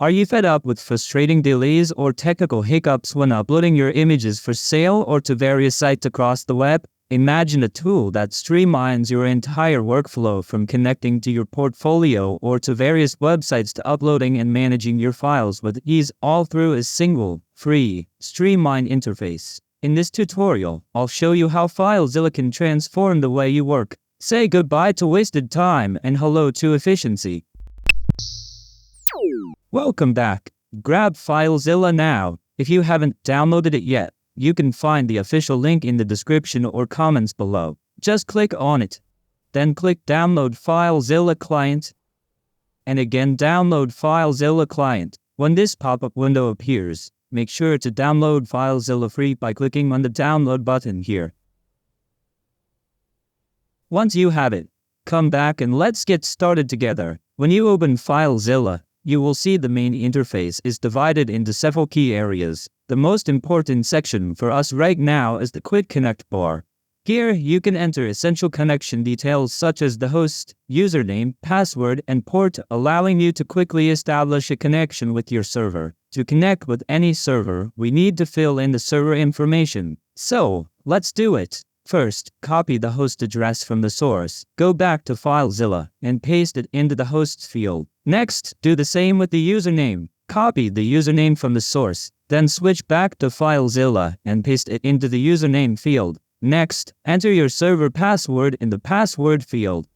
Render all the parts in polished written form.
Are you fed up with frustrating delays or technical hiccups when uploading your images for sale or to various sites across the web? Imagine a tool that streamlines your entire workflow from connecting to your portfolio or to various websites to uploading and managing your files with ease, all through a single, free, streamlined interface. In this tutorial, I'll show you how FileZilla can transform the way you work. Say goodbye to wasted time and hello to efficiency. Welcome back. Grab FileZilla now. If you haven't downloaded it yet, you can find the official link in the description or comments below. Just click on it. Then click Download FileZilla Client. And again download FileZilla Client. When this pop-up window appears, make sure to download FileZilla free by clicking on the download button here. Once you have it, come back and let's get started together. When you open FileZilla, you will see the main interface is divided into several key areas. The most important section for us right now is the QuickConnect bar. Here, you can enter essential connection details such as the host, username, password, and port, allowing you to quickly establish a connection with your server. To connect with any server, we need to fill in the server information. So, let's do it. First, copy the host address from the source, go back to FileZilla, and paste it into the hosts field. Next, do the same with the username. Copy the username from the source, then switch back to FileZilla and paste it into the username field. Next, enter your server password in the password field.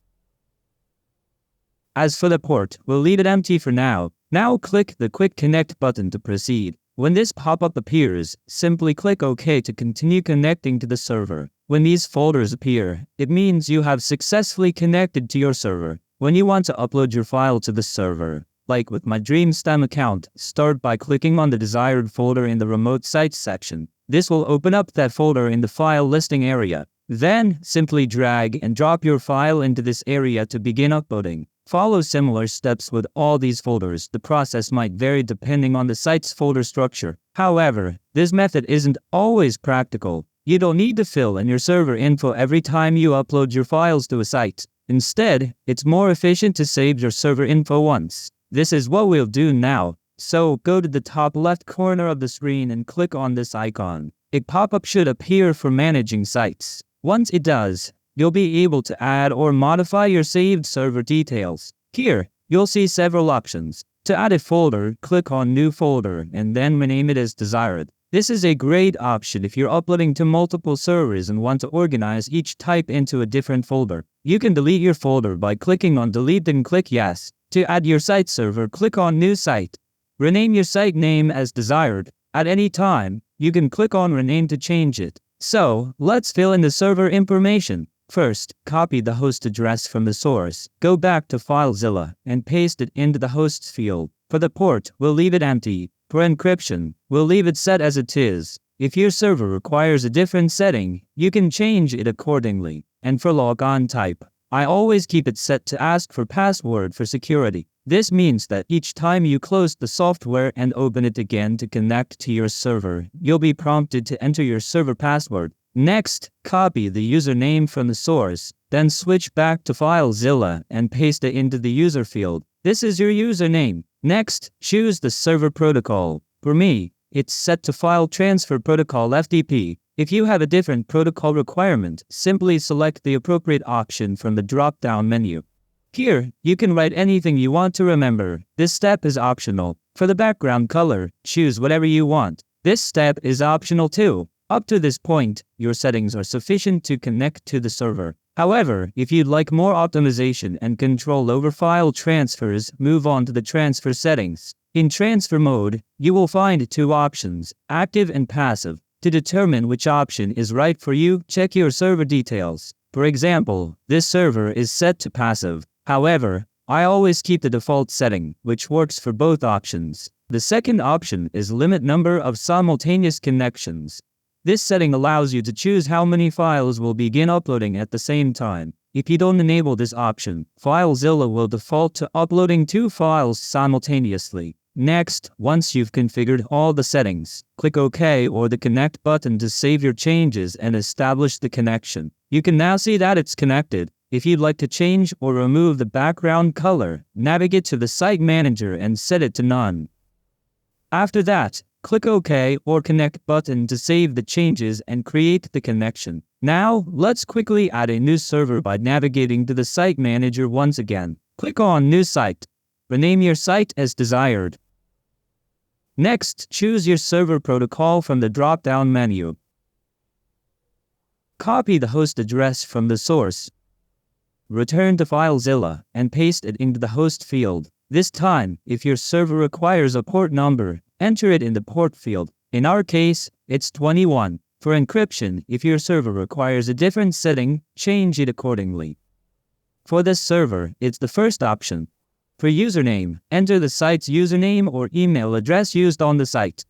As for the port, we'll leave it empty for now. Now click the QuickConnect button to proceed. When this pop-up appears, simply click OK to continue connecting to the server. When these folders appear, it means you have successfully connected to your server. When you want to upload your file to the server, like with my DreamStem account, start by clicking on the desired folder in the Remote Sites section. This will open up that folder in the file listing area. Then, simply drag and drop your file into this area to begin uploading. Follow similar steps with all these folders. The process might vary depending on the site's folder structure. However, this method isn't always practical. You don't need to fill in your server info every time you upload your files to a site. Instead, it's more efficient to save your server info once. This is what we'll do now. So, go to the top left corner of the screen and click on this icon. A pop-up should appear for managing sites. Once it does, you'll be able to add or modify your saved server details. Here, you'll see several options. To add a folder, click on New Folder and then rename it as desired. This is a great option if you're uploading to multiple servers and want to organize each type into a different folder. You can delete your folder by clicking on Delete and click Yes. To add your site server, click on New Site. Rename your site name as desired. At any time, you can click on Rename to change it. So, let's fill in the server information. First, copy the host address from the source, go back to FileZilla, and paste it into the hosts field. For the port, we'll leave it empty. For encryption, we'll leave it set as it is. If your server requires a different setting, you can change it accordingly. And for logon type, I always keep it set to ask for password for security. This means that each time you close the software and open it again to connect to your server, you'll be prompted to enter your server password. Next, copy the username from the source, then switch back to FileZilla and paste it into the user field. This is your username. Next, choose the server protocol. For me, it's set to File Transfer Protocol FTP. If you have a different protocol requirement, simply select the appropriate option from the drop-down menu. Here, you can write anything you want to remember. This step is optional. For the background color, choose whatever you want. This step is optional too. Up to this point, your settings are sufficient to connect to the server. However, if you'd like more optimization and control over file transfers, move on to the transfer settings. In transfer mode, you will find two options, active and passive. To determine which option is right for you, check your server details. For example, this server is set to passive. However, I always keep the default setting, which works for both options. The second option is limit number of simultaneous connections. This setting allows you to choose how many files will begin uploading at the same time. If you don't enable this option, FileZilla will default to uploading 2 files simultaneously. Next, once you've configured all the settings, click OK or the Connect button to save your changes and establish the connection. You can now see that it's connected. If you'd like to change or remove the background color, navigate to the Site Manager and set it to None. After that, click OK or Connect button to save the changes and create the connection. Now, let's quickly add a new server by navigating to the Site Manager once again. Click on New Site. Rename your site as desired. Next, choose your server protocol from the drop-down menu. Copy the host address from the source. Return to FileZilla and paste it into the host field. This time, if your server requires a port number, enter it in the port field. In our case, it's 21. For encryption, if your server requires a different setting, change it accordingly. For this server, it's the first option. For username, enter the site's username or email address used on the site.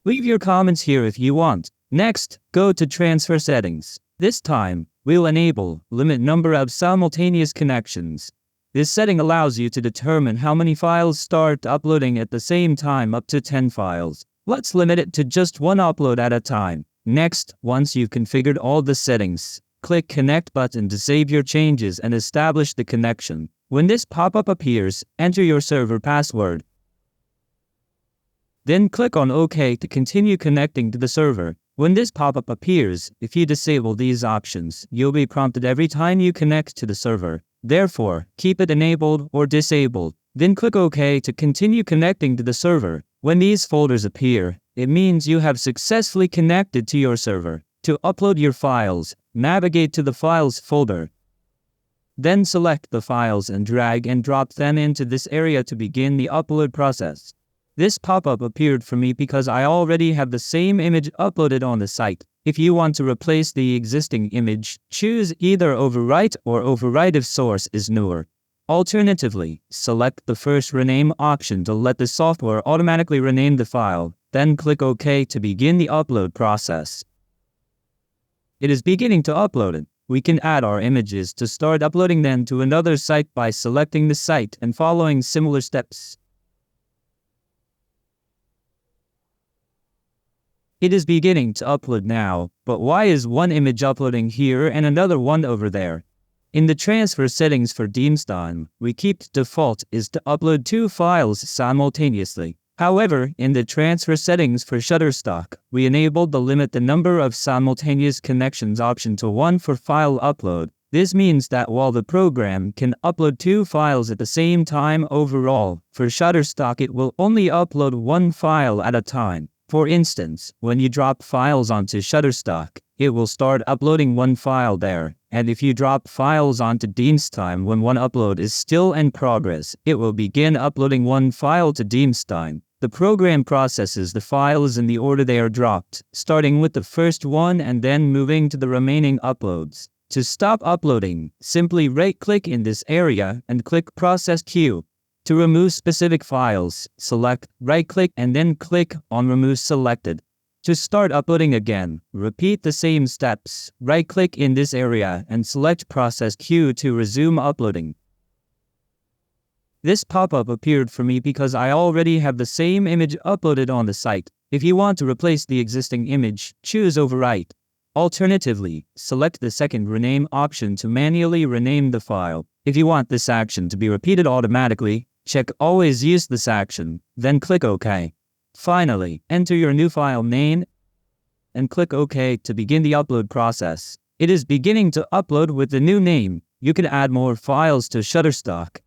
Leave your comments here if you want. Next, go to Transfer Settings. This time, we'll enable Limit Number of Simultaneous Connections. This setting allows you to determine how many files start uploading at the same time, up to 10 files. Let's limit it to just one upload at a time. Next, once you've configured all the settings, click Connect button to save your changes and establish the connection. When this pop-up appears, enter your server password. Then click on OK to continue connecting to the server. When this pop-up appears, if you disable these options, you'll be prompted every time you connect to the server. Therefore, keep it enabled or disabled. Then click OK to continue connecting to the server. When these folders appear, it means you have successfully connected to your server. To upload your files, navigate to the Files folder. Then select the files and drag and drop them into this area to begin the upload process. This pop-up appeared for me because I already have the same image uploaded on the site. If you want to replace the existing image, choose either Overwrite or Overwrite if source is newer. Alternatively, select the first rename option to let the software automatically rename the file, then click OK to begin the upload process. It is beginning to upload it. We can add our images to start uploading them to another site by selecting the site and following similar steps. It is beginning to upload now, but why is one image uploading here and another one over there? In the transfer settings for Streamline, we keep default is to upload 2 files simultaneously. However, in the transfer settings for Shutterstock, we enabled the limit the number of simultaneous connections option to 1 for file upload. This means that while the program can upload 2 files at the same time overall, for Shutterstock it will only upload 1 file at a time. For instance, when you drop files onto Shutterstock, it will start uploading 1 file there, and if you drop files onto Streamline when one upload is still in progress, it will begin uploading 1 file to Streamline. The program processes the files in the order they are dropped, starting with the first one and then moving to the remaining uploads. To stop uploading, simply right-click in this area and click Process Queue. To remove specific files, select right-click and then click on Remove Selected. To start uploading again, repeat the same steps. Right-click in this area and select Process Queue to resume uploading. This pop-up appeared for me because I already have the same image uploaded on the site. If you want to replace the existing image, choose Overwrite. Alternatively, select the second rename option to manually rename the file. If you want this action to be repeated automatically, check Always use this action, then click OK. Finally, enter your new file name and click OK to begin the upload process. It is beginning to upload with the new name. You can add more files to Shutterstock.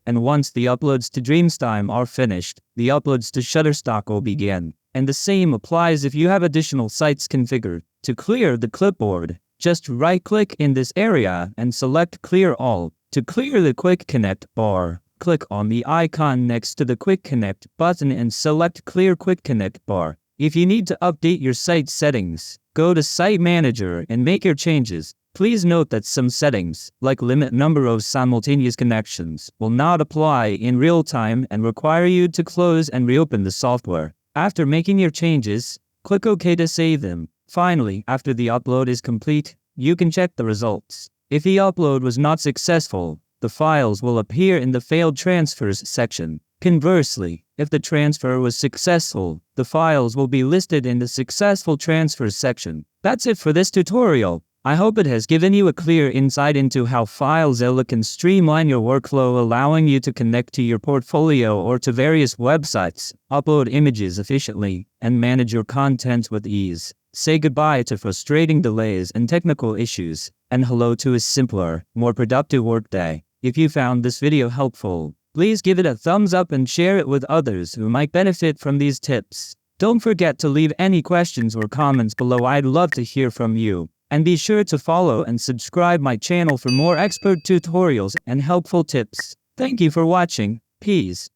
And once the uploads to Streamline are finished, the uploads to Shutterstock will begin. And the same applies if you have additional sites configured. To clear the clipboard, just right-click in this area and select Clear All. To clear the QuickConnect bar, click on the icon next to the QuickConnect button and select Clear QuickConnect bar. If you need to update your site settings, go to Site Manager and make your changes. Please note that some settings, like limit number of simultaneous connections, will not apply in real time and require you to close and reopen the software. After making your changes, click OK to save them. Finally, after the upload is complete, you can check the results. If the upload was not successful, the files will appear in the Failed Transfers section. Conversely, if the transfer was successful, the files will be listed in the Successful Transfers section. That's it for this tutorial. I hope it has given you a clear insight into how FileZilla can streamline your workflow, allowing you to connect to your portfolio or to various websites, upload images efficiently, and manage your content with ease. Say goodbye to frustrating delays and technical issues, and hello to a simpler, more productive workday. If you found this video helpful, please give it a thumbs up and share it with others who might benefit from these tips. Don't forget to leave any questions or comments below. I'd love to hear from you. And be sure to follow and subscribe my channel for more expert tutorials and helpful tips. Thank you for watching. Peace.